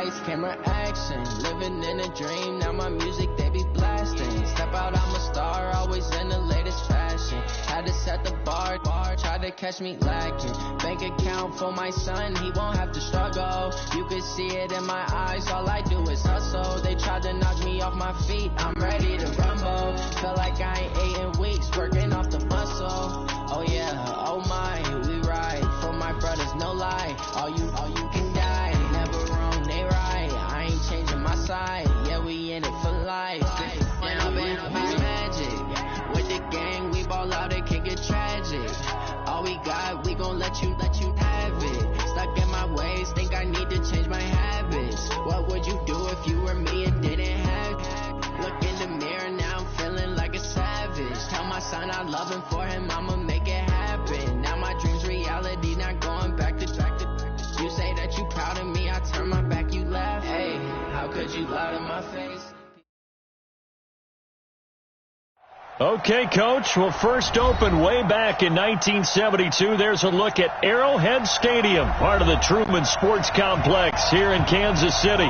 lights, camera, action. Living in a dream, now my music, they be blasting. Step out, I'm a star, always in the latest fashion. Had to set the bar, try to catch me lacking. Bank account for my son, he won't have to struggle. You can see it in my eyes, all I do is hustle. They tried to knock me off my feet, I'm ready to rumble. Feel like I ain't ate in weeks, working off the muscle. Oh yeah, oh my, we ride for my brothers, no lie. All you can die, never wrong, they right. I ain't changing my side, yeah, we in it for life. Now been magic, with the gang, we ball out, it can get tragic. All we got, we gon' let you have it. Stuck in my ways, think I need to change my habits. What would you do if you were me and didn't have it? Look in the mirror, now I'm feeling like a savage. Tell my son I love him, for him I'ma make it happen. Now my dream's reality, not going back to. You say that you proud of me, I turn my back, you laugh. Hey, how could you lie to my face? Okay, Coach. Well, first opened way back in 1972. There's a look at Arrowhead Stadium, part of the Truman Sports Complex here in Kansas City.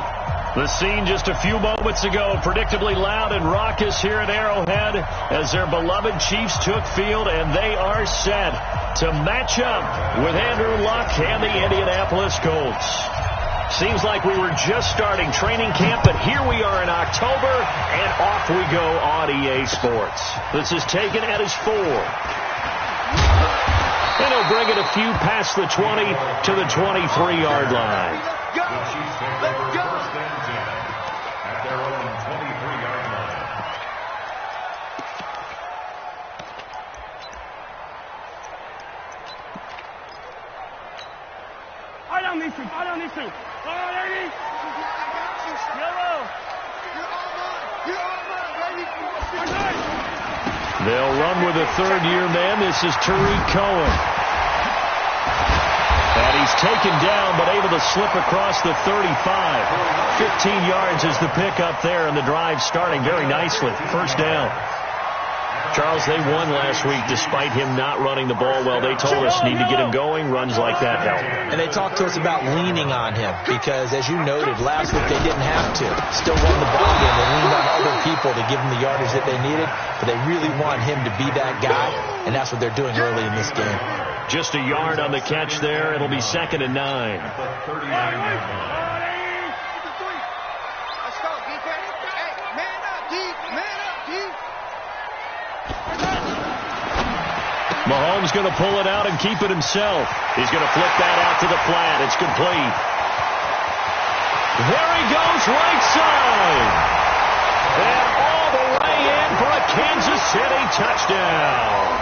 The scene just a few moments ago, predictably loud and raucous here at Arrowhead as their beloved Chiefs took field, and they are set to match up with Andrew Luck and the Indianapolis Colts. Seems like we were just starting training camp, but here we are in October, and off we go on EA Sports. This is taken at his 4. And he'll bring it a few past the 20 to the 23-yard line. Let's go! At their own 23-yard line. I don't need to. All right, lady. I got you. Yellow. You're all mine, baby. They'll run with a third-year man. This is Tariq Cohen. And he's taken down, but able to slip across the 35. 15 yards is the pickup there, and the drive starting very nicely. First down. Charles, they won last week despite him not running the ball well. They told us need to get him going. Runs like that help. And they talked to us about leaning on him because, as you noted, last week they didn't have to. Still won the ball game. They leaned on other people to give them the yardage that they needed, but they really want him to be that guy, and that's what they're doing early in this game. Just a yard on the catch there. It'll be 2nd and 9. Let's go, defense. Hey, man up, D. Man up, D. Mahomes going to pull it out and keep it himself. He's going to flip that out to the flat. It's complete. There he goes, right side. And all the way in for a Kansas City touchdown.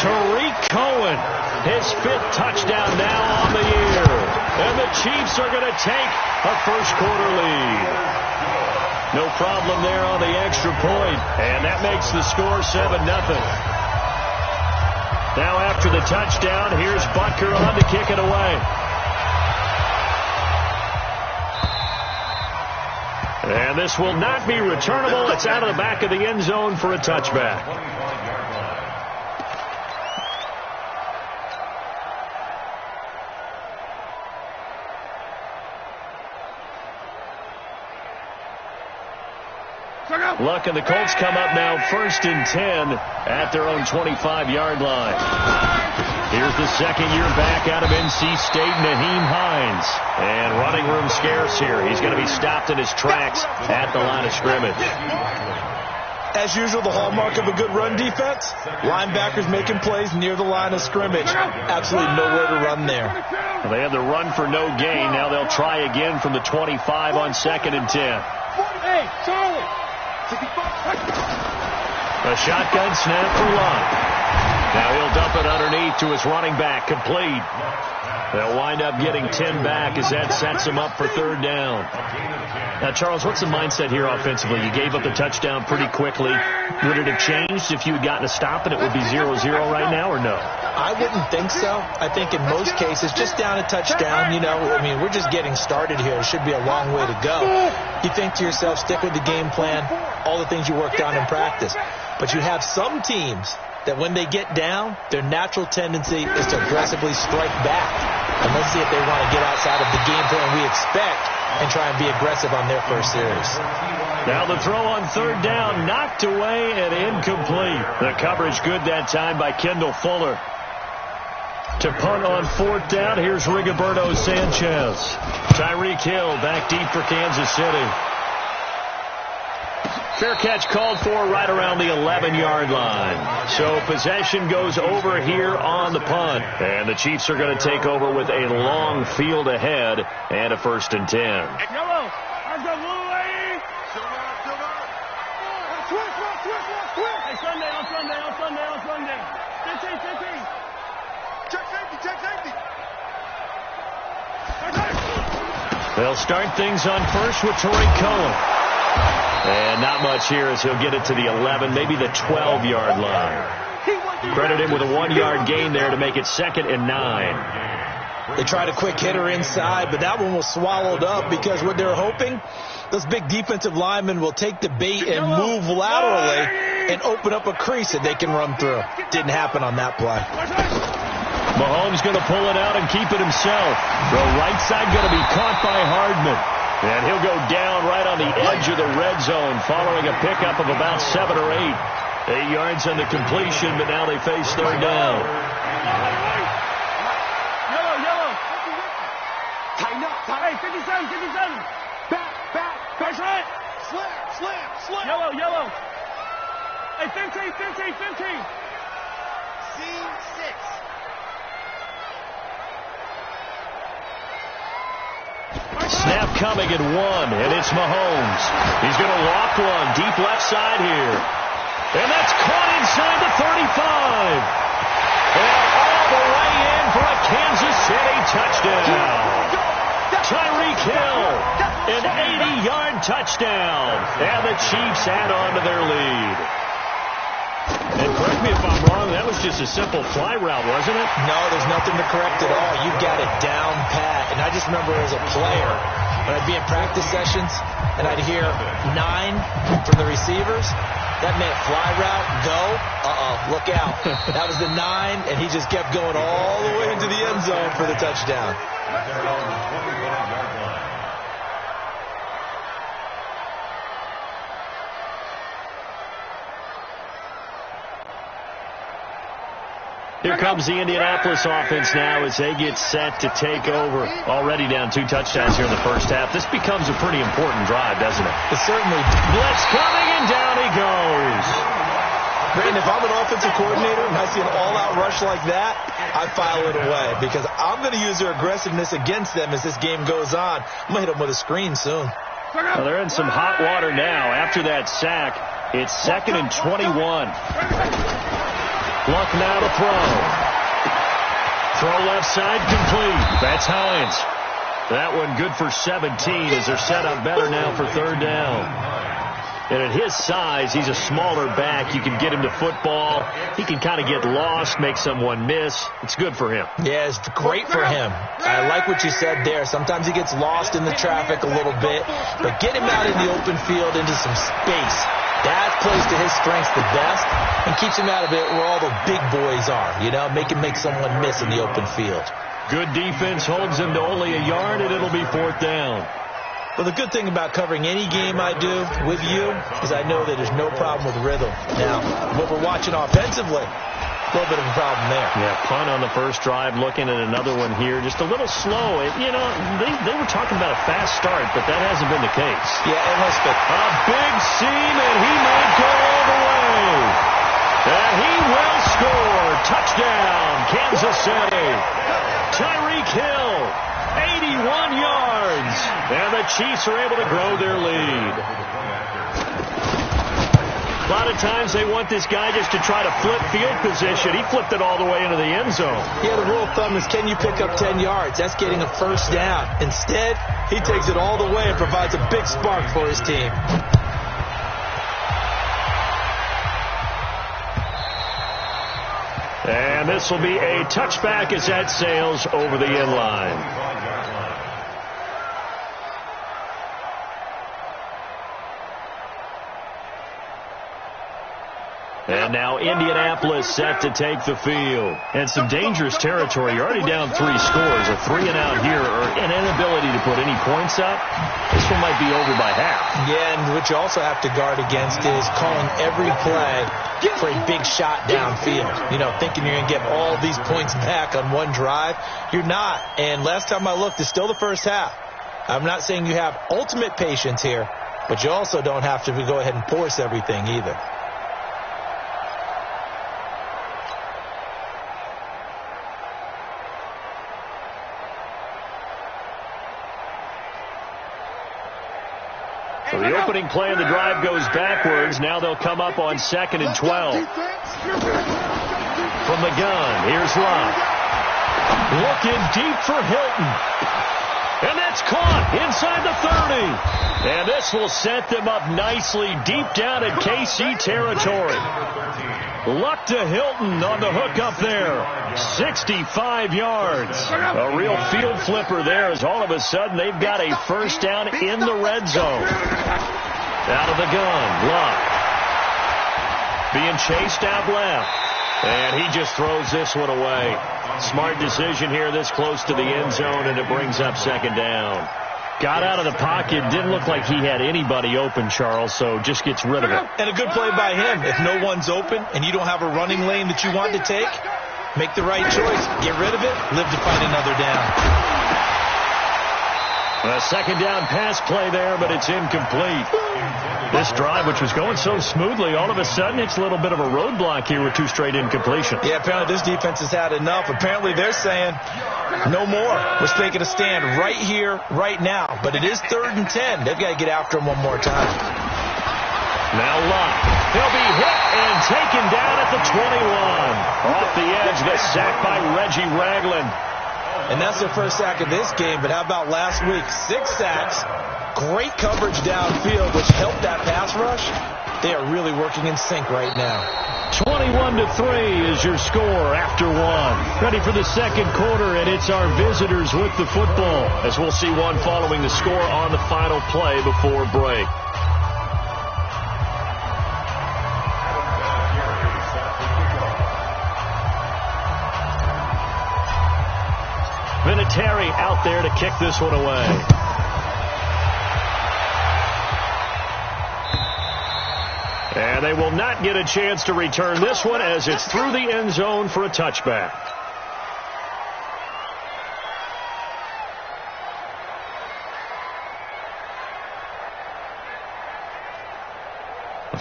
Tariq Cohen, his 5th touchdown now on the year. And the Chiefs are going to take a first-quarter lead. No problem there on the extra point, and that makes the score 7-0. Now after the touchdown, here's Butker on to kick it away. And this will not be returnable. It's out of the back of the end zone for a touchback. Luck and the Colts come up now 1st and 10 at their own 25-yard line. Here's the second-year back out of NC State, Naheem Hines. And running room scarce here. He's going to be stopped in his tracks at the line of scrimmage. As usual, the hallmark of a good run defense, linebackers making plays near the line of scrimmage. Absolutely nowhere to run there. Well, they had the run for no gain. Now they'll try again from the 25 on 2nd and 10. Hey, Charlie. A shotgun snap for Luck. Now he'll dump it underneath to his running back. Complete. They'll wind up getting 10 back as that sets him up for 3rd down. Now, Charles, what's the mindset here offensively? You gave up the touchdown pretty quickly. Would it have changed if you had gotten a stop and it would be 0-0 right now, or no? I wouldn't think so. I think in most cases, just down a touchdown, we're just getting started here. It should be a long way to go. You think to yourself, stick with the game plan, all the things you worked on in practice. But you have some teams that when they get down, their natural tendency is to aggressively strike back. And let's see if they want to get outside of the game plan we expect and try and be aggressive on their first series. Now the throw on third down, knocked away and incomplete. The coverage good that time by Kendall Fuller. To punt on fourth down, here's Rigoberto Sanchez. Tyreek Hill back deep for Kansas City. Fair catch called for right around the 11-yard line. So possession goes over here on the punt. And the Chiefs are going to take over with a long field ahead and a 1st and 10. Yellow. Let's go, blue lady. Switch. Hey, Sunday. 15. Check safety. They'll start things on first with Tariq Cohen. And not much here as he'll get it to the 11, maybe the 12-yard line. Credit him with a 1-yard gain there to make it 2nd and 9. They tried a quick hitter inside, but that one was swallowed up because what they're hoping, those big defensive linemen will take the bait and move laterally and open up a crease that they can run through. Didn't happen on that play. Mahomes going to pull it out and keep it himself. The right side going to be caught by Hardman. And he'll go down right on the edge of the red zone following a pickup of about 7 or 8. 8 yards on the completion, but now they face third down. Yellow. Tighten up. Hey, 57. Back. That's right. Slam. Yellow. Hey, 15. C6. Snap coming at 1, and it's Mahomes. He's going to walk one deep left side here. And that's caught inside the 35. And all the way in for a Kansas City touchdown. Tyreek Hill, an 80-yard touchdown. And the Chiefs add on to their lead. And correct me if I'm wrong, that was just a simple fly route, wasn't it? No, there's nothing to correct at all. You got it down pat. And I just remember as a player, when I'd be in practice sessions and I'd hear 9 from the receivers, that meant fly route, go, look out. That was the 9, and he just kept going all the way into the end zone for the touchdown. Here comes the Indianapolis offense now as they get set to take over. Already down 2 touchdowns here in the first half. This becomes a pretty important drive, doesn't it? It certainly. Blitz coming, and down he goes. Brandon, if I'm an offensive coordinator and I see an all-out rush like that, I file it away because I'm going to use their aggressiveness against them as this game goes on. I'm going to hit them with a screen soon. Well, they're in some hot water now. After that sack, it's 2nd and 21. Luck now to throw. Throw left side complete. That's Hines. That one good for 17 as they're set up better now for third down. And at his size, he's a smaller back. You can get him to football. He can kind of get lost, make someone miss. It's good for him. Yeah, it's great for him. I like what you said there. Sometimes he gets lost in the traffic a little bit, but get him out in the open field into some space. That plays to his strengths the best and keeps him out of it where all the big boys are, make him make someone miss in the open field. Good defense holds him to only a yard, and it'll be 4th down. Well, the good thing about covering any game I do with you is I know that there's no problem with rhythm. Now, what we're watching offensively, a little bit of a problem there. Yeah, punt on the first drive, looking at another one here. Just a little slow. They were talking about a fast start, but that hasn't been the case. Yeah, and let's pick. A big seam, and he might go all the way. And he will score. Touchdown, Kansas City. Tyreek Hill, 81 yards. And the Chiefs are able to grow their lead. A lot of times they want this guy just to try to flip field position. He flipped it all the way into the end zone. Yeah, the rule of thumb is can you pick up 10 yards? That's getting a first down. Instead, he takes it all the way and provides a big spark for his team. And this will be a touchback as that sails over the end line. And now Indianapolis set to take the field. And some dangerous territory. You're already down 3 scores. A 3-and-out here, or an inability to put any points up. This one might be over by half. Yeah, and what you also have to guard against is calling every play for a big shot downfield. You know, thinking you're going to get all these points back on one drive. You're not. And last time I looked, it's still the first half. I'm not saying you have ultimate patience here, but you also don't have to go ahead and force everything either. So the opening play of the drive goes backwards. Now they'll come up on 2nd and 12. From the gun, here's Love. Looking deep for Hilton. And that's caught inside the 30. And this will set them up nicely deep down in KC territory. Luck to Hilton on the hook up there. 65 yards. A real field flipper there, as all of a sudden they've got a first down in the red zone. Out of the gun, Luck. Being chased out left. And he just throws this one away. Smart decision here this close to the end zone, and it brings up 2nd down. Got out of the pocket. Didn't look like he had anybody open, Charles, so just gets rid of it. And a good play by him. If no one's open and you don't have a running lane that you want to take, make the right choice. Get rid of it. Live to find another down. A 2nd down pass play there, but it's incomplete. This drive, which was going so smoothly, all of a sudden it's a little bit of a roadblock here with 2 straight incompletions. Yeah, apparently this defense has had enough. Apparently they're saying no more. We're taking a stand right here, right now. But it is 3rd and 10. They've got to get after him one more time. Now Luck. He'll be hit and taken down at the 21. Off the edge, the sack by Reggie Ragland. And that's their first sack of this game, but how about last week? 6 sacks, great coverage downfield, which helped that pass rush. They are really working in sync right now. 21-3 is your score after 1. Ready for the 2nd quarter, and it's our visitors with the football, as we'll see one following the score on the final play before break. Vinatieri out there to kick this one away. And they will not get a chance to return this one as it's through the end zone for a touchback.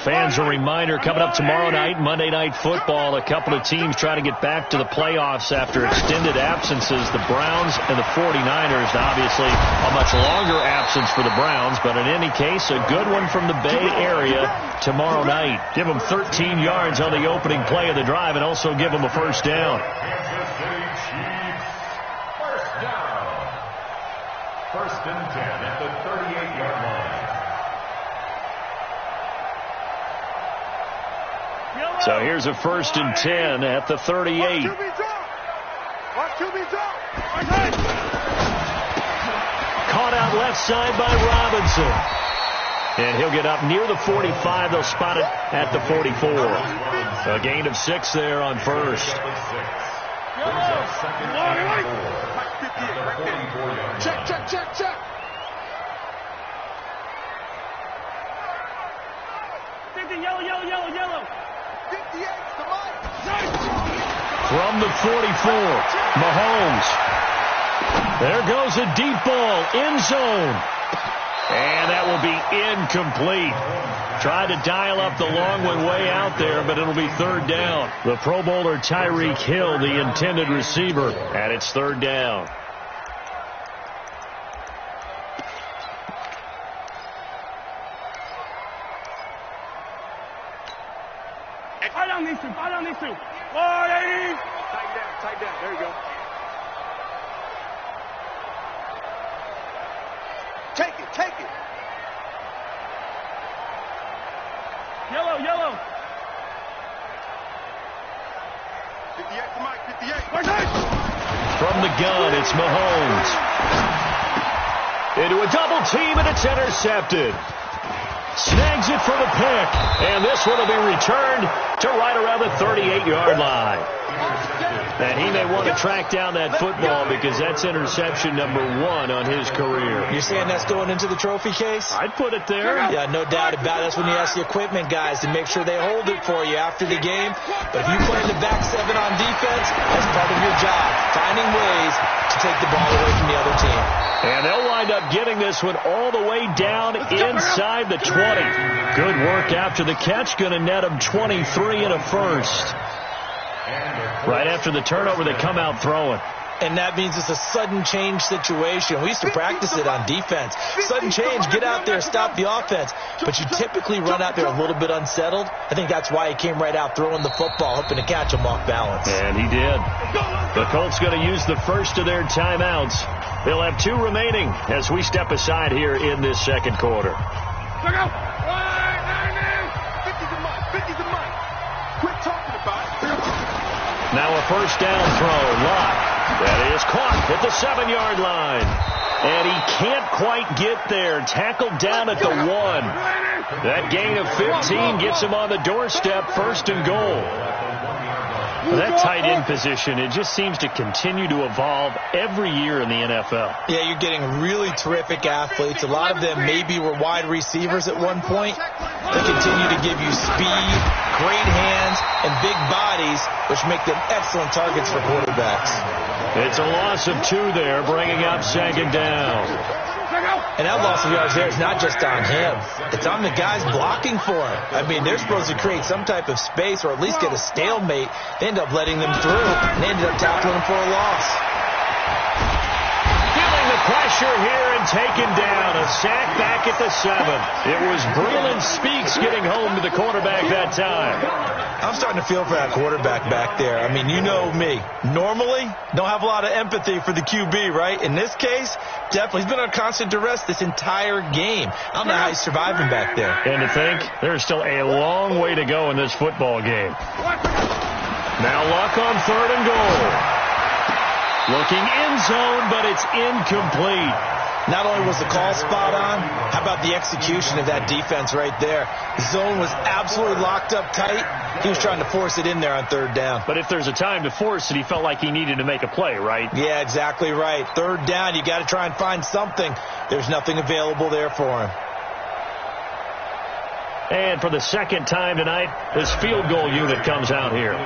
Fans, a reminder, coming up tomorrow night, Monday Night Football, a couple of teams trying to get back to the playoffs after extended absences. The Browns and the 49ers, obviously a much longer absence for the Browns, but in any case, a good one from the Bay Area tomorrow night. Give them 13 yards on the opening play of the drive and also give them a first down. Kansas City Chiefs, first down. 1st and 10 at the 38-yard line. So here's a 1st and 10 at the 38. Caught out left side by Robinson. And he'll get up near the 45. They'll spot it at the 44. A gain of 6 there on 1st. Check. Yellow. From the 44, Mahomes. There goes a deep ball, end zone. And that will be incomplete. Tried to dial up the long one way out there, but it'll be 3rd down. The Pro Bowler Tyreek Hill, the intended receiver, and it's 3rd down. I don't need to. 180. Tight down. There you go. Take it. Yellow. 58 to Mike, 58. From the gun, it's Mahomes. Into a double team, and it's intercepted. snags it for the pick. And this one will be returned to right around the 38-yard line. And he may want to track down that football because that's interception number 1 on his career. You're saying that's going into the trophy case? I'd put it there. Yeah, no doubt about it. That's when you ask the equipment guys to make sure they hold it for you after the game. But if you play in the back 7 on defense, that's part of your job, finding ways to take the ball away from the other team. And they'll wind up getting this one all the way down inside the 20. Good work after the catch. Going to net them 23 and a first. Right after the turnover, they come out throwing. And that means it's a sudden change situation. We used to practice it on defense. Sudden change, get out there, stop the offense. But you typically run out there a little bit unsettled. I think that's why he came right out throwing the football, hoping to catch him off balance. And he did. The Colts going to use the first of their timeouts. They'll have 2 remaining as we step aside here in this second quarter. Look out! 50's a month. 50's a month. Quit talking about it. Now a first down throw. Locke. That is caught at the 7-yard line. And he can't quite get there. Tackled down at the 1. That gain of 15 gets him on the doorstep. First and goal. That tight end position, it just seems to continue to evolve every year in the NFL. Yeah, you're getting really terrific athletes. A lot of them maybe were wide receivers at one point. They continue to give you speed, great hands, and big bodies, which make them excellent targets for quarterbacks. It's a loss of 2 there, bringing up second down. And that loss of yards there is not just on him. It's on the guys blocking for him. I mean, they're supposed to create some type of space or at least get a stalemate. They end up letting them through, and they ended up tackling him for a loss. Feeling the pressure here and taken down. A sack back at the 7. It was Breland Speaks getting home to the quarterback that time. I'm starting to feel for that quarterback back there. I mean, you know me. Normally, don't have a lot of empathy for the QB, right? In this case, definitely. He's been on constant duress this entire game. I don't know how he's surviving back there. And to think, there's still a long way to go in this football game. Now Luck on 3rd and goal. Looking in zone, but it's incomplete. Not only was the call spot on, how about the execution of that defense right there? The zone was absolutely locked up tight. He was trying to force it in there on 3rd down. But if there's a time to force it, he felt like he needed to make a play, right? Yeah, exactly right. 3rd down, you got to try and find something. There's nothing available there for him. And for the second time tonight, this field goal unit comes out here.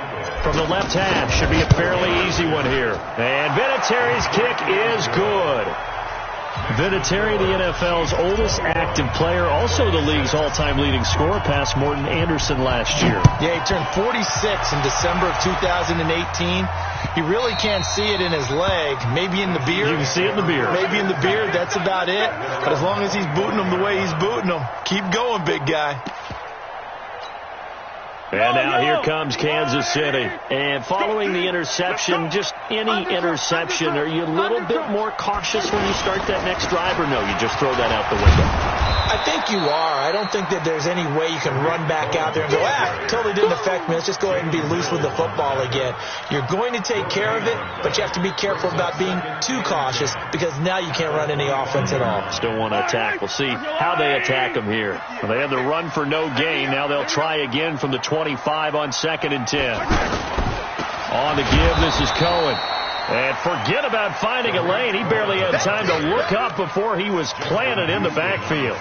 From the left half, should be a fairly easy one here. And Vinatieri's kick is good. Vinatieri, the NFL's oldest active player, also the league's all-time leading scorer, past Morton Anderson last year. Yeah, he turned 46 in December of 2018. He really can't see it in his leg, maybe in the beard. You can see it in the beard. Maybe in the beard, that's about it. But as long as he's booting them the way he's booting them, keep going, big guy. And now here comes Kansas City. And following the interception, just any interception, are you a little bit more cautious when you start that next drive, or no, you just throw that out the window? I think you are. I don't think that there's any way you can run back out there and go, totally didn't affect me. Let's just go ahead and be loose with the football again. You're going to take care of it, but you have to be careful about being too cautious because now you can't run any offense at all. Still want to attack. We'll see how they attack them here. Well, they had the run for no gain. Now they'll try again from the 25 on 2nd and 10. On the give, this is Cohen. And forget about finding a lane. He barely had time to look up before he was planted in the backfield.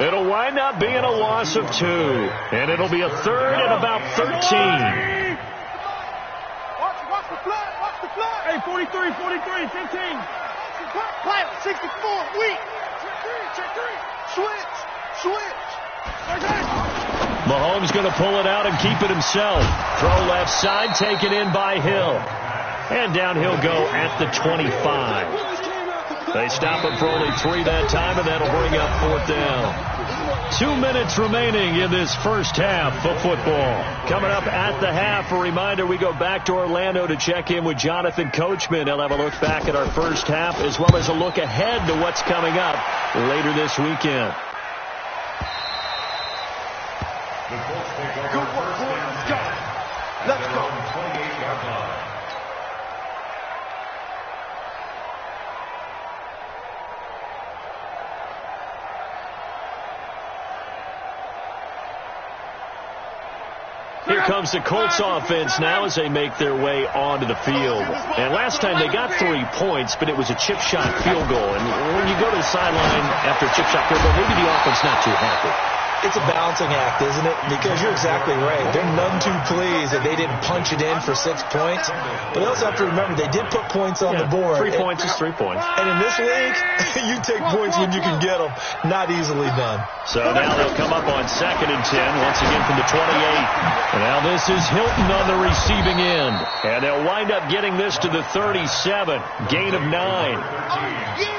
It'll wind up being a loss of 2. And it'll be a 3rd and about 13. Watch the flat. Watch the flat. Hey, 43, 15. Play 64, weak. Check 3. Switch. Mahomes going to pull it out and keep it himself. Throw left side, taken in by Hill. And down he'll go at the 25. They stop him for only 3 that time, and that'll bring up 4th down. 2 minutes remaining in this first half of football. Coming up at the half, a reminder, we go back to Orlando to check in with Jonathan Coachman. He'll have a look back at our first half, as well as a look ahead to what's coming up later this weekend. Good work, boys. Let's go. Let's go. 28-yard line. comes the Colts offense now as they make their way onto the field. And last time they got 3 points, but it was a chip shot field goal. And when you go to the sideline after a chip shot field goal, maybe the offense not too happy. It's a balancing act, isn't it? Because you're exactly right. They're none too pleased that they didn't punch it in for 6 points. But they also have to remember they did put points on the board. 3 points is 3 points. And in this league, you take points when you can get them. Not easily done. So now they'll come up on 2nd and 10, once again from the 28. And now this is Hilton on the receiving end. And they'll wind up getting this to the 37. Gain of 9.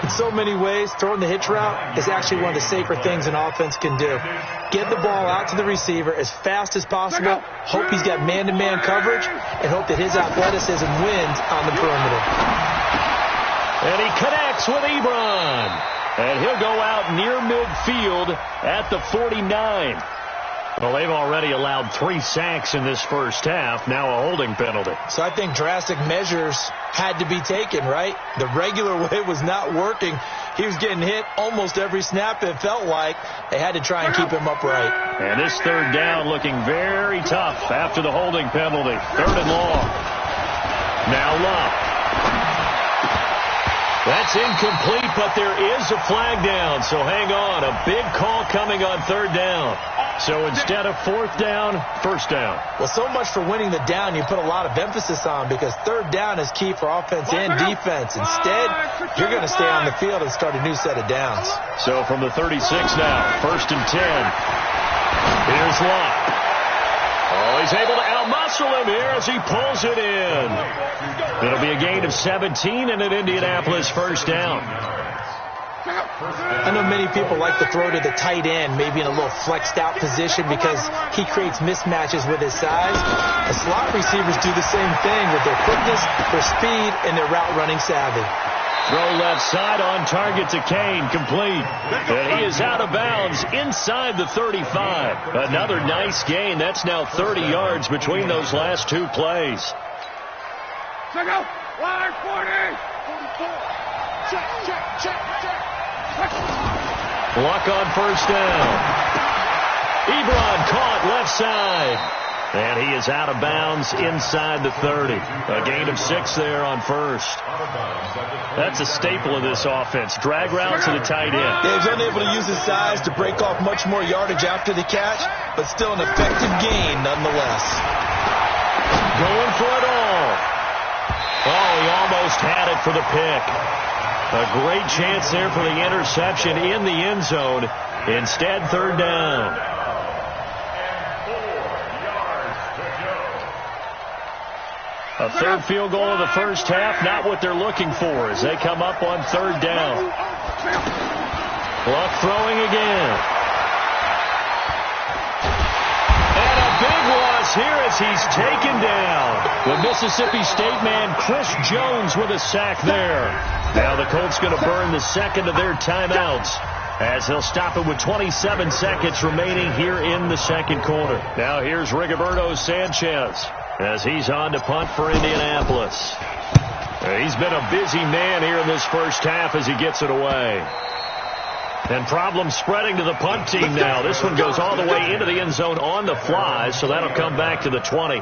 In so many ways, throwing the hitch route is actually one of the safer things an offense can do. Get the ball out to the receiver as fast as possible, hope he's got man-to-man coverage, and hope that his athleticism wins on the perimeter. And he connects with Ebron. And he'll go out near midfield at the 49. Well, they've already allowed 3 sacks in this first half, now a holding penalty. So I think drastic measures had to be taken, right? The regular way was not working. He was getting hit almost every snap, it felt like. They had to try and keep him upright. And this 3rd down looking very tough after the holding penalty. 3rd and long. Now Love. That's incomplete, but there is a flag down, so hang on. A big call coming on 3rd down. So instead of 4th down, 1st down. Well, so much for winning the down you put a lot of emphasis on, because 3rd down is key for offense and defense. Instead, you're going to stay on the field and start a new set of downs. So from the 36 now, 1st and 10. Here's Locke. Oh, he's able to outmuscle him here as he pulls it in. It'll be a gain of 17 and an Indianapolis 1st down. I know many people like to throw to the tight end, maybe in a little flexed out position because he creates mismatches with his size. The slot receivers do the same thing with their quickness, their speed, and their route running savvy. Throw left side on target to Kane, complete. And he is out of bounds inside the 35. Another nice gain. That's now 30 yards between those last 2 plays. Check out. Line 40. 44. Check. Luck on 1st down. Ebron caught left side. And he is out of bounds inside the 30. A gain of 6 there on 1st. That's a staple of this offense. Drag route to the tight end. Yeah, he's unable to use his size to break off much more yardage after the catch, but still an effective gain nonetheless. Going for it all. Oh, he almost had it for the pick. A great chance there for the interception in the end zone. Instead, 3rd down. A 3rd field goal of the first half, not what they're looking for as they come up on 3rd down. Luck throwing again. And a big loss here as he's taken down. The Mississippi State man, Chris Jones, with a sack there. Now the Colts going to burn the 2nd of their timeouts as they'll stop it with 27 seconds remaining here in the 2nd quarter. Now here's Rigoberto Sanchez as he's on to punt for Indianapolis. He's been a busy man here in this first half as he gets it away. And problems spreading to the punt team now. This one goes all the way into the end zone on the fly, so that'll come back to the 20.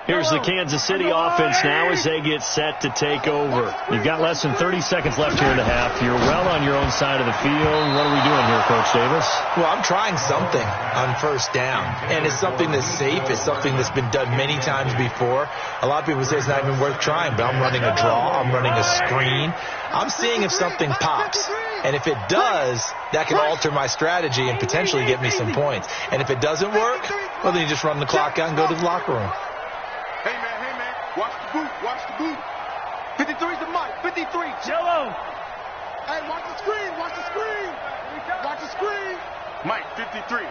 Here's the Kansas City offense now as they get set to take over. You've got less than 30 seconds left here in the half. You're well on your own side of the field. What are we doing here, Coach Davis? Well, I'm trying something on 1st down, and it's something that's safe. It's something that's been done many times before. A lot of people say it's not even worth trying, but I'm running a draw. I'm running a screen. I'm seeing if something pops. And if it does, that can alter my strategy and potentially get me some points. And if it doesn't work, well, then you just run the clock out and go to the locker room. Hey, man. Watch the boot. 53's the mic. 53. Jello. Hey, watch the screen. Watch the screen. Mike, 53.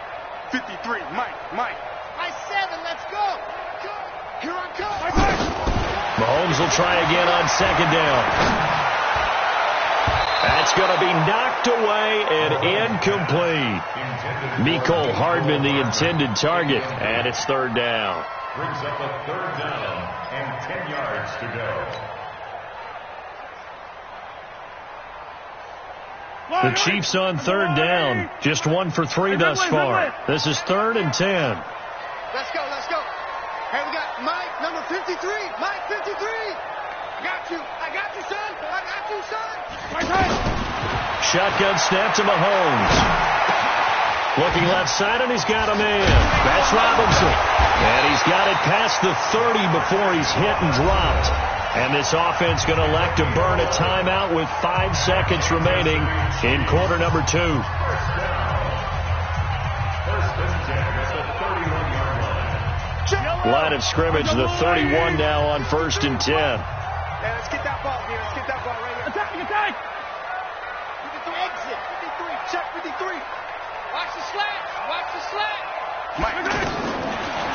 53. Mike. I-7, let's go. Here I come. Mahomes will try again on 2nd down. That's going to be knocked away and incomplete. Mecole Hardman, the intended target, and it's 3rd down. brings up a 3rd down and 10 yards to go. The Chiefs on 3rd down. Just 1 for 3 thus far. This is 3rd and 10. Let's go, let's go. Hey, we got Mike, number 53. Mike, 53. I got you, son. I got you, son. Shotgun snap to Mahomes. Looking left side, and he's got a man. That's Robinson. And he's got it past the 30 before he's hit and dropped. And this offense going to elect to burn a timeout with 5 seconds remaining in quarter number 2. Line of scrimmage, the 31 now on 1st and 10. Yeah, let's get that ball here. Let's get that ball right here. Attack! 53, exit. 53, check 53. Watch the slat. Mike.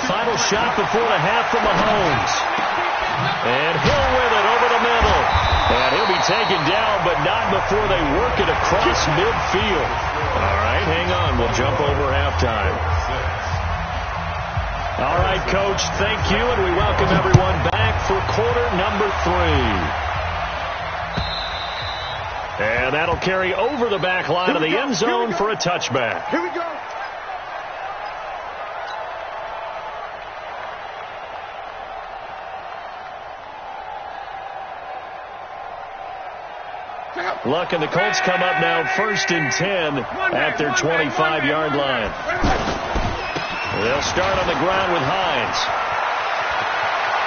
Final shot before the half from Mahomes. And Hill with it over the middle. And he'll be taken down, but not before they work it across midfield. All right, hang on. We'll jump over halftime. All right, Coach, thank you, and we welcome everyone back for quarter number 3. And that'll carry over the back line of the end zone for a touchback. Here we go. Luck and the Colts come up now 1st and 10 at their 25-yard line. They'll start on the ground with Hines.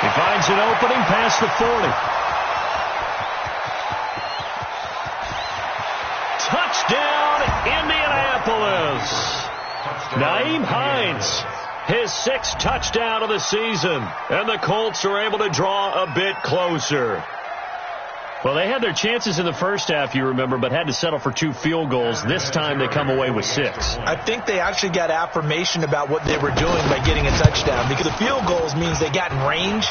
He finds an opening past the 40. Touchdown, Indianapolis. Nyheim Hines, his 6th touchdown of the season. And the Colts are able to draw a bit closer. Well, they had their chances in the first half, you remember, but had to settle for 2 field goals. This time they come away with 6. I think they actually got affirmation about what they were doing by getting a touchdown, because the field goals means they got in range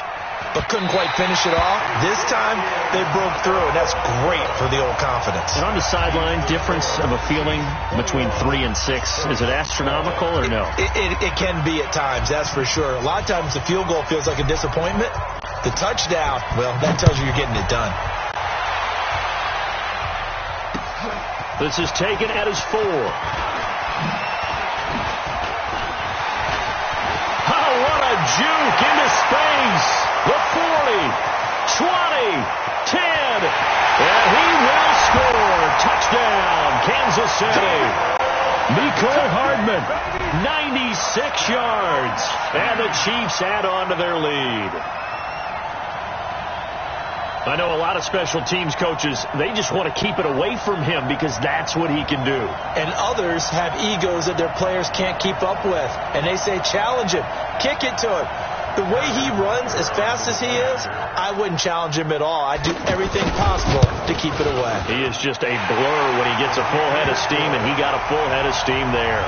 but couldn't quite finish it off. This time they broke through, and that's great for the old confidence. And on the sideline, difference of a feeling between 3 and 6, is it astronomical or no? It can be at times, that's for sure. A lot of times the field goal feels like a disappointment. The touchdown, well, that tells you you're getting it done. This is taken at his 4. Oh, what a juke into space. The 40, 20, 10, and he will score. Touchdown, Kansas City. Mecole Hardman, 96 yards, and the Chiefs add on to their lead. I know a lot of special teams coaches, they just want to keep it away from him because that's what he can do. And others have egos that their players can't keep up with. And they say, challenge him, kick it to him. The way he runs as fast as he is, I wouldn't challenge him at all. I'd do everything possible to keep it away. He is just a blur when he gets a full head of steam, and he got a full head of steam there.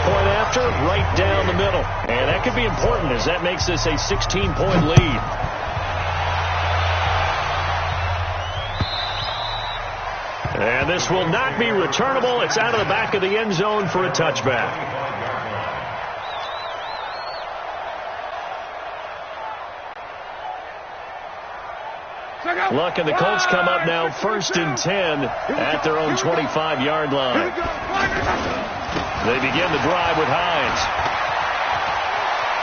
Point after, right down the middle. And that could be important as that makes this a 16-point lead. And this will not be returnable. It's out of the back of the end zone for a touchback. Luck and the Colts come up now 1st and 10 at their own 25-yard line. They begin the drive with Hines.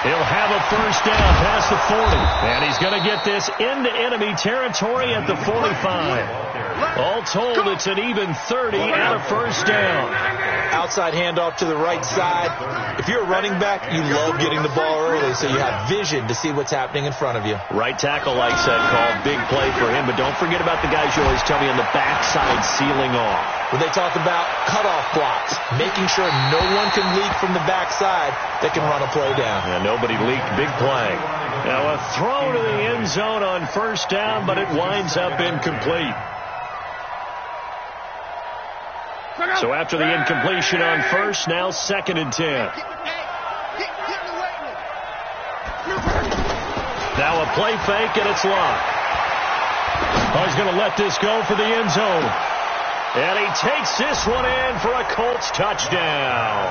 He'll have a first down past the 40. And he's going to get this into enemy territory at the 45. All told, it's an even 30 and a first down. Outside handoff to the right side. If you're a running back, you love getting the ball early so you have vision to see what's happening in front of you. Right tackle likes that call. Big play for him. But don't forget about the guys you always tell me on the backside sealing off. When they talk about cutoff blocks, making sure no one can leak from the backside that can run a play down. Yeah, nobody leaked. Big play. Now a throw to the end zone on first down, but it winds up incomplete. So after the incompletion on first, now 2nd and 10. Now a play fake, and it's locked. Oh, he's going to let this go for the end zone. And he takes this one in for a Colts touchdown.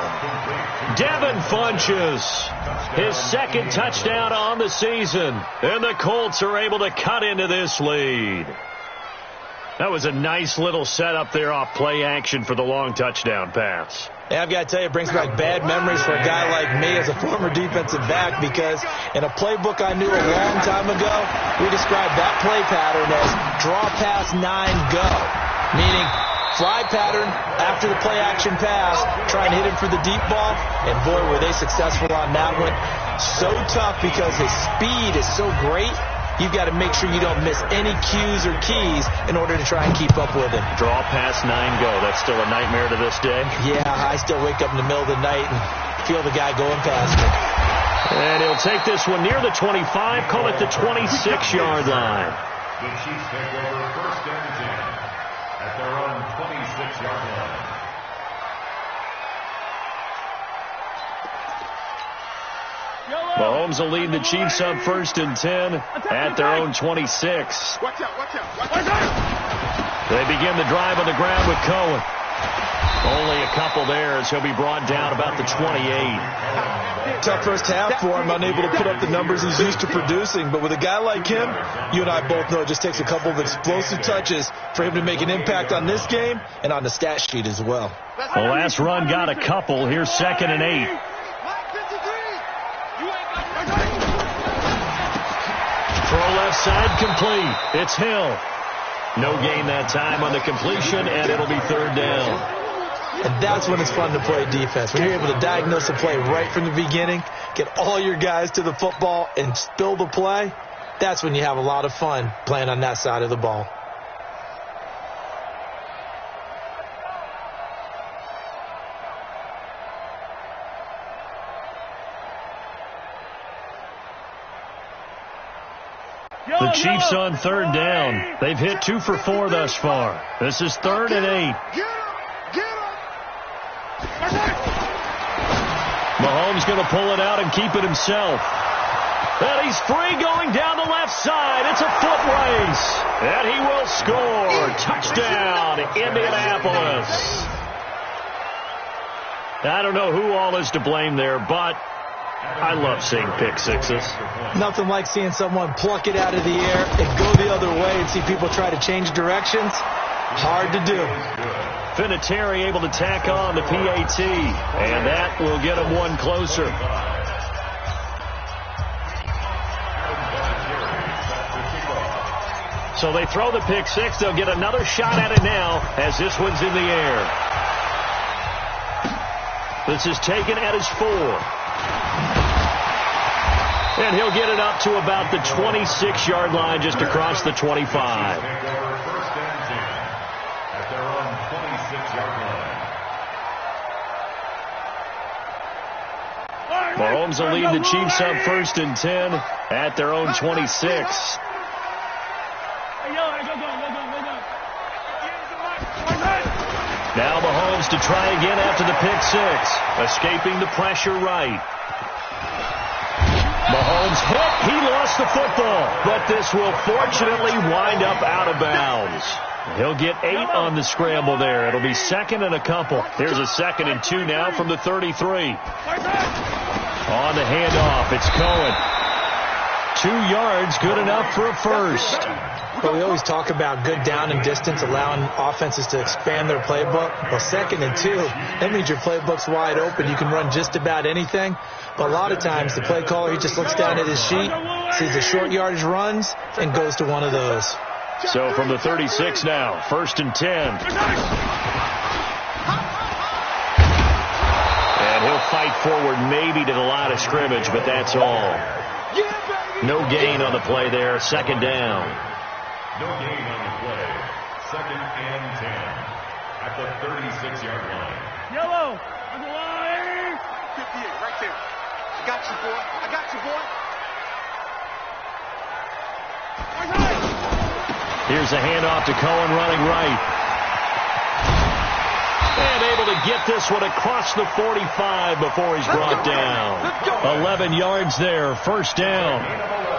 Devin Funchess, his second touchdown on the season. And the Colts are able to cut into this lead. That was a nice little setup there off play action for the long touchdown pass. Yeah, I've got to tell you, it brings back bad memories for a guy like me as a former defensive back, because in a playbook I knew a long time ago, we described that play pattern as draw pass 9 go, meaning fly pattern after the play action pass, try and hit him for the deep ball, and boy, were they successful on that one. So tough because his speed is so great. You've got to make sure you don't miss any cues or keys in order to try and keep up with him. Draw pass 9 go. That's still a nightmare to this day? Yeah, I still wake up in the middle of the night and feel the guy going past me. And he'll take this one near the 25, call it the 26-yard line. The Chiefs take over 1st and 10 at their own 26-yard line. Mahomes will lead the Chiefs up 1st and 10 at their own 26. Watch out. They begin the drive on the ground with Cohen. Only a couple there as he'll be brought down about the 28. Tough first half for him, unable to put up the numbers he's used to producing. But with a guy like him, you and I both know it just takes a couple of explosive touches for him to make an impact on this game and on the stat sheet as well. The last run got a couple. Here's 2nd and 8. Throw left side complete. It's Hill. No gain that time on the completion, and it'll be 3rd down. And that's when it's fun to play defense. When you're able to diagnose a play right from the beginning, get all your guys to the football, and spill the play, that's when you have a lot of fun playing on that side of the ball. The Chiefs on 3rd down. They've hit 2 for 4 thus far. This is 3rd and 8. Mahomes going to pull it out and keep it himself. And he's free going down the left side. It's a foot race. And he will score. Touchdown, Indianapolis. I don't know who all is to blame there, but I love seeing pick sixes. Nothing like seeing someone pluck it out of the air and go the other way and see people try to change directions. Hard to do. Vinatieri able to tack on the PAT, and that will get him one closer. So they throw the pick six. They'll get another shot at it now as this one's in the air. This is taken at his 4. And he'll get it up to about the 26-yard line just across the 25. Mahomes will lead the Chiefs up 1st and 10 at their own 26. Now Mahomes to try again after the pick six. Escaping the pressure right. Mahomes hit. He lost the football. But this will fortunately wind up out of bounds. He'll get 8 on the scramble there. It'll be 2nd and a couple. Here's a 2nd and 2 now from the 33. On the handoff, it's Cohen. 2 yards, good enough for a first. Well, we always talk about good down and distance, allowing offenses to expand their playbook. Well, 2nd and 2, that means your playbook's wide open. You can run just about anything. But a lot of times, the play caller, he just looks down at his sheet, sees the short yardage runs, and goes to one of those. So from the 36 now, 1st and 10. And he'll fight forward maybe to the line of scrimmage, but that's all. No gain on the play there, 2nd down. No gain on the play. 2nd and 10 at the 36-yard line. Yellow on the line. 58 right there. I got you, boy. I got you, boy. Here's a handoff to Cohen running right. And able to get this one across the 45 before he's brought down. 11 yards there, first down.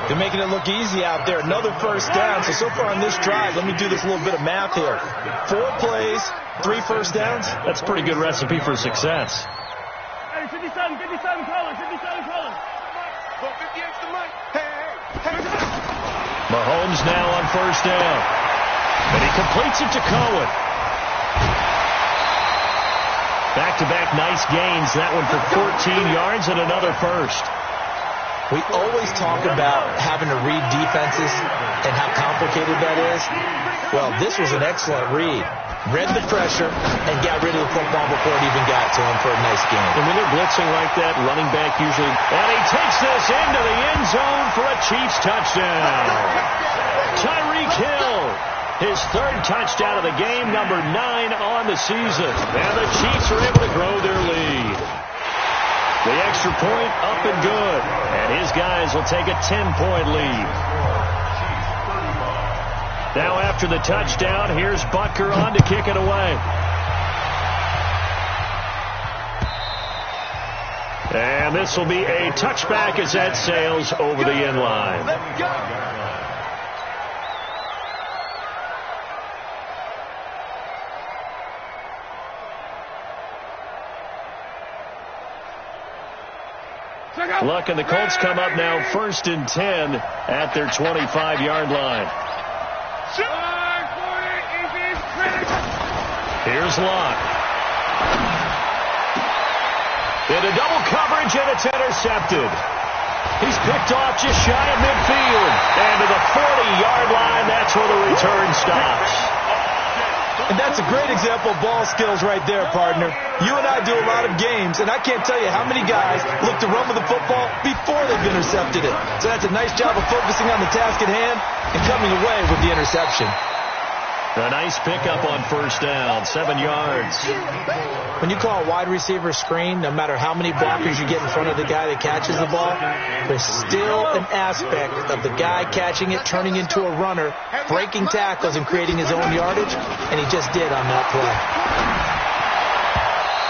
They're making it look easy out there. Another first down. So far on this drive, let me do this little bit of math here. 4 plays, 3 first downs. That's a pretty good recipe for success. Hey, 57 colors. Go 50 extra Mike. Hey. Mahomes now on first down. And he completes it to Cohen. Back-to-back nice gains. That one for 14 yards and another first. We always talk about having to read defenses and how complicated that is. Well, this was an excellent read. Read the pressure and got rid of the football before it even got to him for a nice game. And when they're blitzing like that, running back usually... And he takes this into the end zone for a Chiefs touchdown. Tyreek Hill, his 3rd touchdown of the game, number 9 on the season. And the Chiefs are able to grow their lead. The extra point up and good. And his guys will take a 10-point lead. Now after the touchdown, here's Butker on to kick it away. And this will be a touchback as that sails over the end line. Let's go. Luck and the Colts come up now 1st and 10 at their 25-yard line. Here's Luck. Into double coverage, and it's intercepted. He's picked off just shy of midfield. And to the 40-yard line, that's where the return stops. And that's a great example of ball skills right there, partner. You and I do a lot of games, and I can't tell you how many guys look to run with the football before they've intercepted it. So that's a nice job of focusing on the task at hand and coming away with the interception. A nice pickup on first down, 7 yards. When you call a wide receiver screen, no matter how many blockers you get in front of the guy that catches the ball, there's still an aspect of the guy catching it, turning into a runner, breaking tackles and creating his own yardage, and he just did on that play.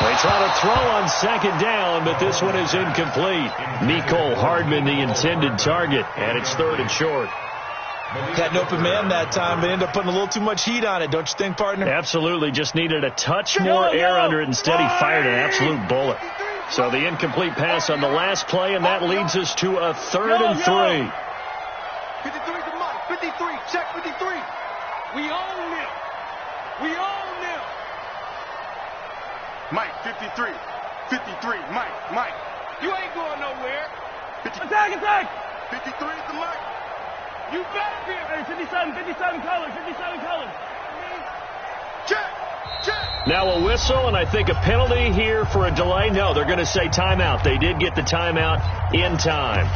They try to throw on 2nd down, but this one is incomplete. Mecole Hardman, the intended target, and it's 3rd and short. Had an open man that time, but ended up putting a little too much heat on it, don't you think, partner? Absolutely. Just needed a touch more air under it. Instead, he fired an absolute bullet. So the incomplete pass on the last play, and that leads us to a 3rd and 3. 53 to Mike. 53. Check 53. We own them. Mike, 53. 53. Mike. You ain't going nowhere. 50. Attack. 53 to Mike. You better be. Hey, 57 colors. Check. Now a whistle, and I think a penalty here for a delay. No, they're going to say timeout. They did get the timeout in time.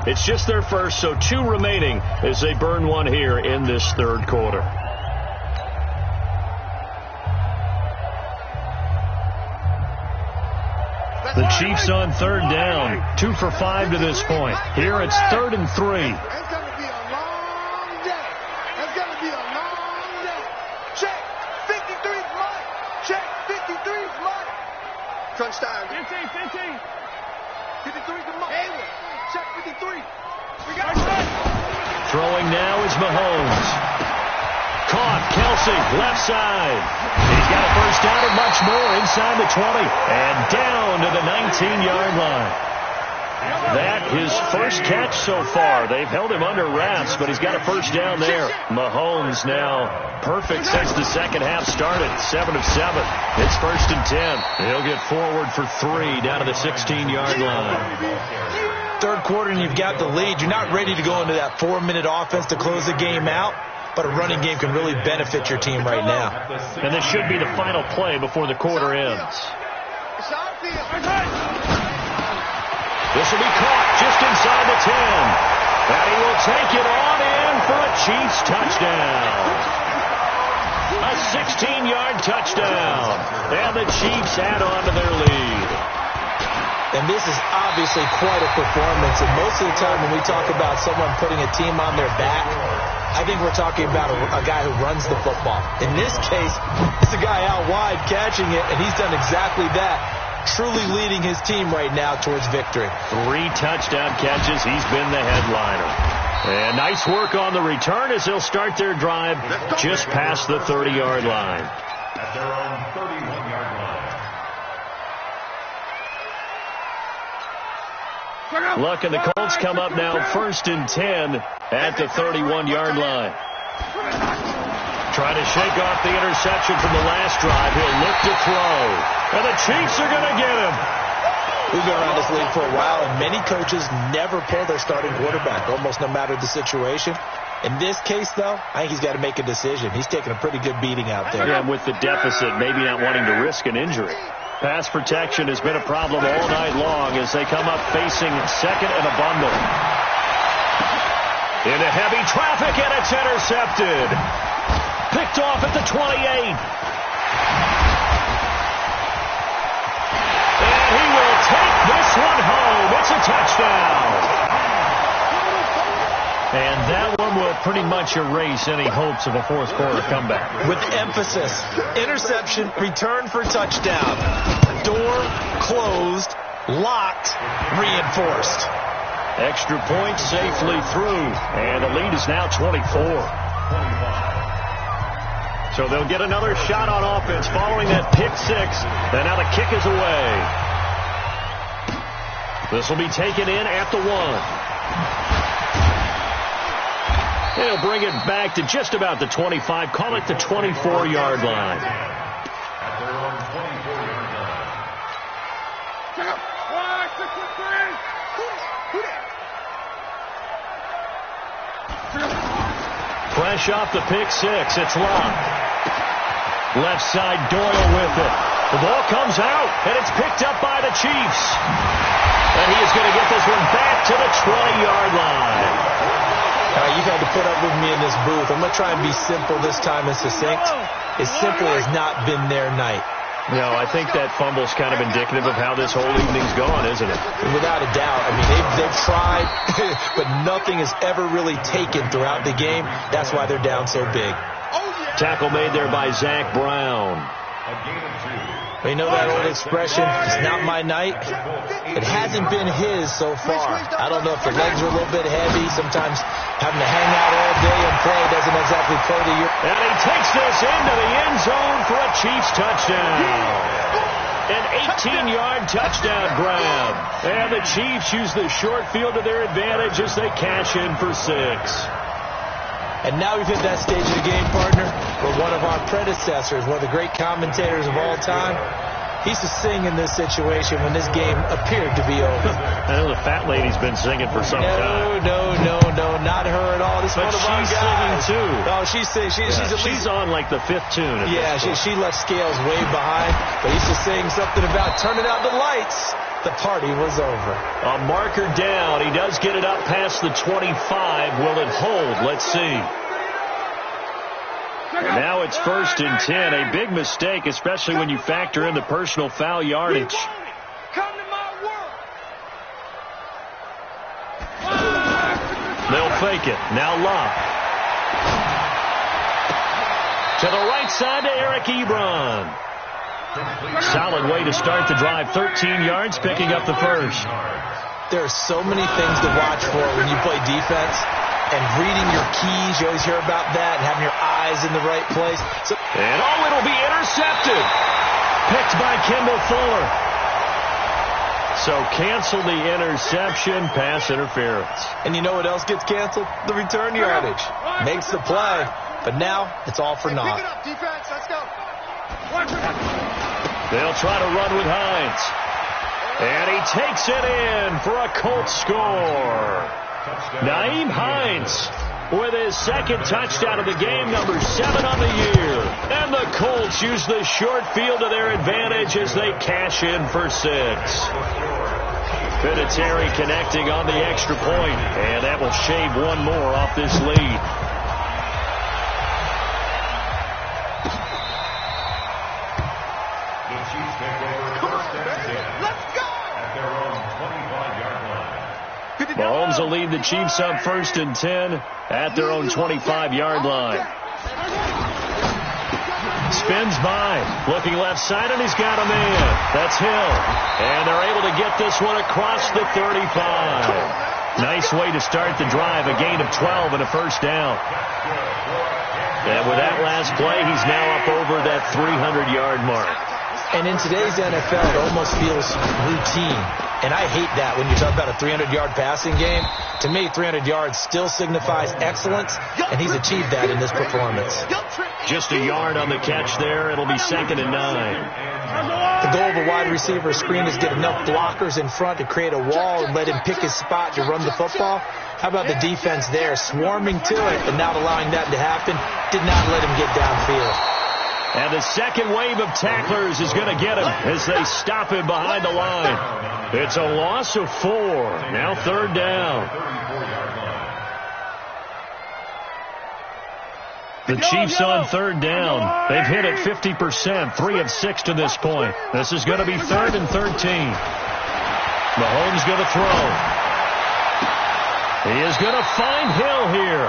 It's just their first, so 2 remaining as they burn one here in this 3rd quarter. The Chiefs on 3rd down, 2 for 5 to this point. Here it's 3rd and 3. It's going to be a long day. Check. 53's Mike. Check. 53's Mike. Crunch time. 15. 53's the Mike. Hey. Check 53. We got it. Throwing now is Mahomes. Caught, Kelsey, left side. He's got a first down and much more inside the 20. And down to the 19-yard line. That his first catch so far. They've held him under wraps, but he's got a first down there. Mahomes now perfect since the second half started. 7 of 7. It's 1st and 10. He'll get forward for 3 down to the 16-yard line. 3rd quarter and you've got the lead. You're not ready to go into that 4-minute offense to close the game out, but a running game can really benefit your team right now. And this should be the final play before the quarter ends. This will be caught just inside the 10. And he will take it on in for a Chiefs touchdown. A 16-yard touchdown. And the Chiefs add on to their lead. And this is obviously quite a performance. And most of the time when we talk about someone putting a team on their back, I think we're talking about a guy who runs the football. In this case, it's a guy out wide catching it, and he's done exactly that, truly leading his team right now towards victory. 3 touchdown catches. He's been the headliner. And nice work on the return as they'll start their drive just past the 30-yard line. At their own 31-yard line. Look, and the Colts come up now 1st and 10 at the 31-yard line. Trying to shake off the interception from the last drive. He'll look to throw. And the Chiefs are going to get him. We've been around this league for a while, and many coaches never pull their starting quarterback, almost no matter the situation. In this case, though, I think he's got to make a decision. He's taking a pretty good beating out there. Yeah, with the deficit, maybe not wanting to risk an injury. Pass protection has been a problem all night long as they come up facing second and a bundle. Into heavy traffic, and it's intercepted. Picked off at the 28. And he will take this one home. It's a touchdown. And that one will pretty much erase any hopes of a fourth quarter comeback. With emphasis, interception, return for touchdown. Door closed, locked, reinforced. Extra point safely through, and the lead is now 24. So they'll get another shot on offense following that pick 6, and now the kick is away. This will be taken in at the 1. They'll bring it back to just about the 25. Call it the 24-yard line. At their own 24-yard line. Fresh off the pick 6, it's locked. Left side, Doyle with it. The ball comes out, and it's picked up by the Chiefs. And he is going to get this one back to the 20-yard line. You've had to put up with me in this booth. I'm going to try and be simple this time and succinct. It simply has not been their night. No, I think that fumble's kind of indicative of how this whole evening's gone, isn't it? Without a doubt. I mean, they've tried, but nothing has ever really taken throughout the game. That's why they're down so big. Tackle made there by Zach Brown. A gain of 2. We know that old expression, it's not my night. It hasn't been his so far. I don't know if the legs are a little bit heavy. Sometimes having to hang out all day and play doesn't exactly play to your... And he takes this into the end zone for a Chiefs touchdown. An 18-yard touchdown grab. And the Chiefs use the short field to their advantage as they cash in for 6. And now we've hit that stage of the game, partner, where one of our predecessors, one of the great commentators of all time, he used to sing in this situation when this game appeared to be over. I know the fat lady's been singing for some time. No, not her at all. This is one of our guys. She's singing too. No, she's singing. She's on like the 5th tune. Yeah, she left Scales way behind, but he used to sing something about turning out the lights. The party was over. A marker down. He does get it up past the 25. Will it hold? Let's see. And now it's 1st and 10. A big mistake, especially when you factor in the personal foul yardage. Come to my world. They'll fake it. Now Locke. To the right side to Eric Ebron. Solid way to start the drive. 13 yards, picking up the first. There are so many things to watch for when you play defense. And reading your keys, you always hear about that, and having your eyes in the right place. And it'll be intercepted. Picked by Kendall Fuller. So cancel the interception, pass interference. And you know what else gets canceled? The return yardage. Makes the play, but now it's all for naught. Pick it up, defense. Let's go. They'll try to run with Hines. And he takes it in for a Colts score. Nyheim Hines with his 2nd touchdown of the game, number 7 on the year. And the Colts use the short field to their advantage as they cash in for 6. Vinatieri connecting on the extra point, and that will shave one more off this lead. The Chiefs take over 1st and 10. Let's go! At their own 25-yard line. Mahomes will lead the Chiefs up 1st and 10 at their own 25-yard line. Spins by, looking left side, and he's got a man. That's Hill. And they're able to get this one across the 35. Nice way to start the drive, a gain of 12 and a first down. And with that last play, he's now up over that 300-yard mark. And in today's NFL, it almost feels routine. And I hate that when you talk about a 300-yard passing game. To me, 300 yards still signifies excellence, and he's achieved that in this performance. Just a yard on the catch there. It'll be 2nd and 9. The goal of a wide receiver screen is get enough blockers in front to create a wall and let him pick his spot to run the football. How about the defense there, swarming to it and not allowing that to happen? Did not let him get downfield. And the second wave of tacklers is going to get him as they stop him behind the line. It's a loss of 4. Now 3rd down. The Chiefs on 3rd down. They've hit it 50%, 3 of 6 to this point. This is going to be 3rd and 13. Mahomes going to throw. He is going to find Hill here.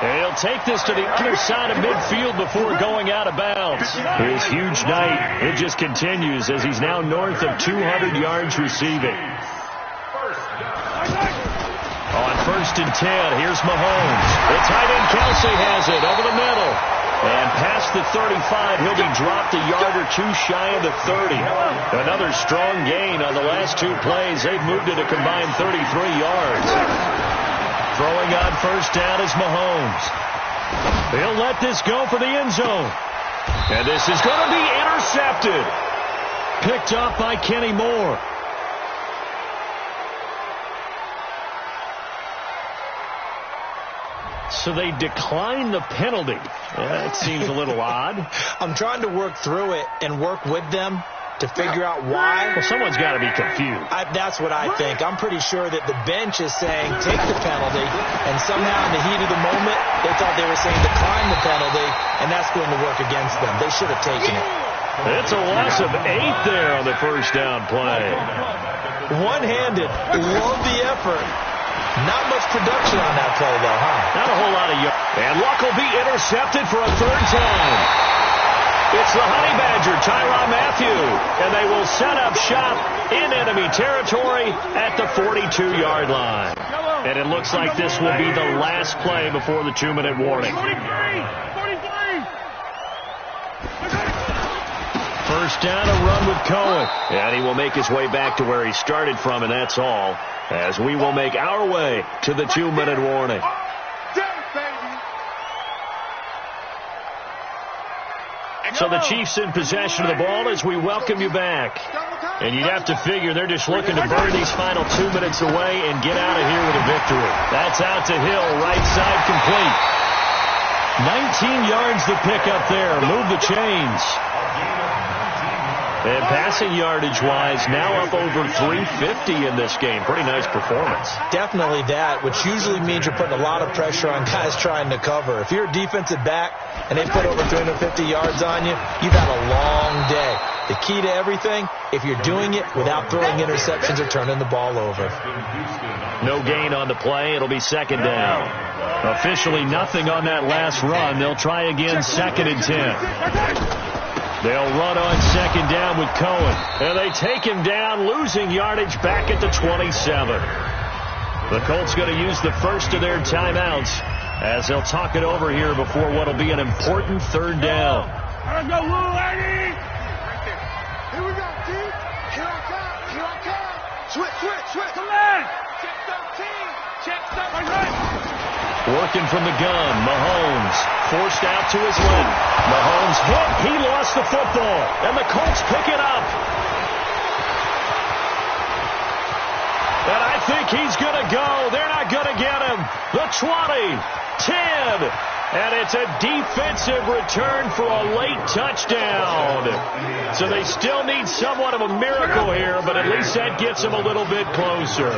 And he'll take this to the other side of midfield before going out of bounds. His huge night, it just continues as he's now north of 200 yards receiving. On 1st and 10, here's Mahomes. The tight end Kelsey has it over the middle. And past the 35, he'll be dropped a yard or 2 shy of the 30. Another strong gain on the last 2 plays. They've moved it a combined 33 yards. Throwing on 1st down is Mahomes. He'll let this go for the end zone. And this is going to be intercepted. Picked up by Kenny Moore. So they decline the penalty. That seems a little odd. I'm trying to work through it and work with them to figure out why. Well, someone's got to be confused. That's what I think. I'm pretty sure that the bench is saying take the penalty, and somehow in the heat of the moment, they thought they were saying decline the penalty, and that's going to work against them. They should have taken it. It's a loss of 8 there on the 1st down play. One-handed. Love the effort. Not much production on that play, though, huh? Not a whole lot of yards. And Luck will be intercepted for a 3rd time. It's the Honey Badger, Tyrann Mathieu, and they will set up shop in enemy territory at the 42-yard line. And it looks like this will be the last play before the 2-minute warning. 1st down, a run with Cohen. And he will make his way back to where he started from, and that's all, as we will make our way to the 2-minute warning. So the Chiefs in possession of the ball as we welcome you back. And you'd have to figure they're just looking to burn these final 2 minutes away and get out of here with a victory. That's out to Hill, right side complete. 19 yards to pick up there. Move the chains. And passing yardage-wise, now up over 350 in this game. Pretty nice performance. Definitely that, which usually means you're putting a lot of pressure on guys trying to cover. If you're a defensive back and they put over 350 yards on you, you've had a long day. The key to everything, if you're doing it without throwing interceptions or turning the ball over. No gain on the play. It'll be 2nd down. Officially nothing on that last run. They'll try again 2nd and 10. They'll run on 2nd down with Cohen. And they take him down, losing yardage back at the 27. The Colts going to use the first of their timeouts as they'll talk it over here before what will be an important 3rd down. Let's go, Woo, Eddie! Here we go, T. Here I come. Here I come. Switch. Come on. Check 13. Check 13. Working from the gun, Mahomes forced out to his left. Mahomes hit. He lost the football, and the Colts pick it up. And I think he's going to go. They're not going to get him. The 20, 10, and it's a defensive return for a late touchdown. So they still need somewhat of a miracle here, but at least that gets them a little bit closer.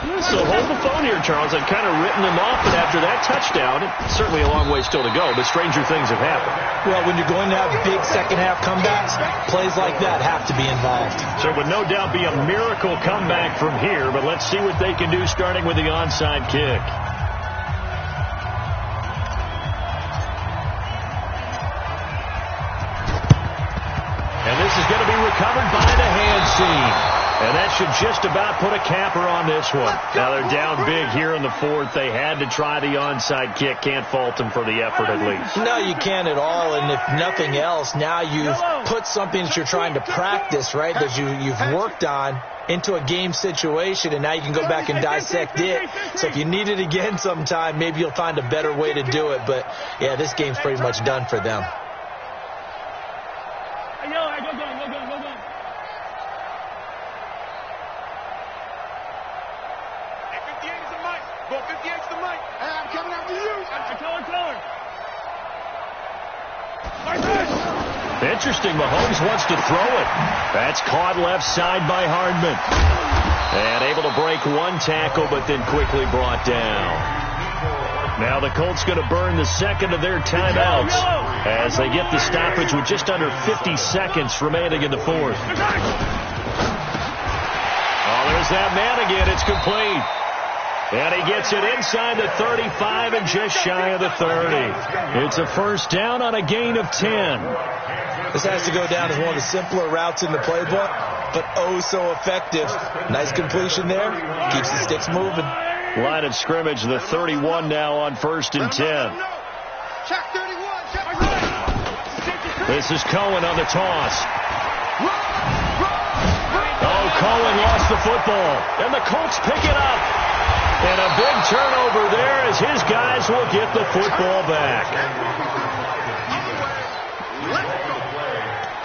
So hold the phone here, Charles. I've kind of written them off, but after that touchdown, it's certainly a long way still to go, but stranger things have happened. Well, when you're going to have big second-half comebacks, plays like that have to be involved. So it would no doubt be a miracle comeback from here, but let's see what they can do starting with the onside kick. And this is going to be recovered by the hand seam. And that should just about put a capper on this one. Now they're down big here in the fourth. They had to try the onside kick. Can't fault them for the effort at least. No, you can't at all. And if nothing else, now you've put something that you're trying to practice, right, that you've worked on into a game situation, and now you can go back and dissect it. So if you need it again sometime, maybe you'll find a better way to do it. But, yeah, this game's pretty much done for them. Ball 58's the mic. Hey, I'm coming after you. Interesting. Mahomes wants to throw it. That's caught left side by Hardman. And able to break one tackle, but then quickly brought down. Now the Colts going to burn the second of their timeouts as they get the stoppage with just under 50 seconds remaining in the fourth. Oh, there's that man again. It's complete. And he gets it inside the 35 and just shy of the 30. It's a first down on a gain of 10. This has to go down as one of the simpler routes in the playbook, but oh so effective. Nice completion there. Keeps the sticks moving. Line of scrimmage, the 31 now on 1st and 10. This is Cohen on the toss. Oh, Cohen lost the football, and the Colts pick it up. And a big turnover there as his guys will get the football back.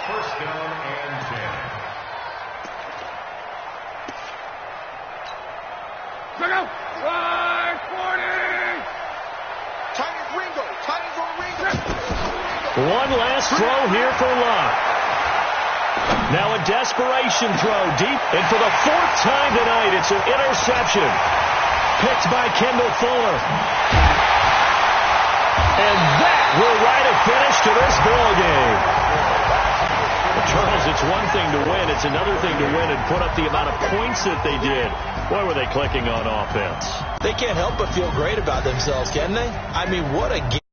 First down and 10. Look out! 40! Titans Ringo. Titans on Ringo. One last throw here for Locke. Now a desperation throw deep, and for the 4th time tonight, it's an interception. Picked by Kendall Fuller. And that will write a finish to this ball game. Charles, it's one thing to win. It's another thing to win and put up the amount of points that they did. Boy, were they clicking on offense. They can't help but feel great about themselves, can they? I mean, what a game.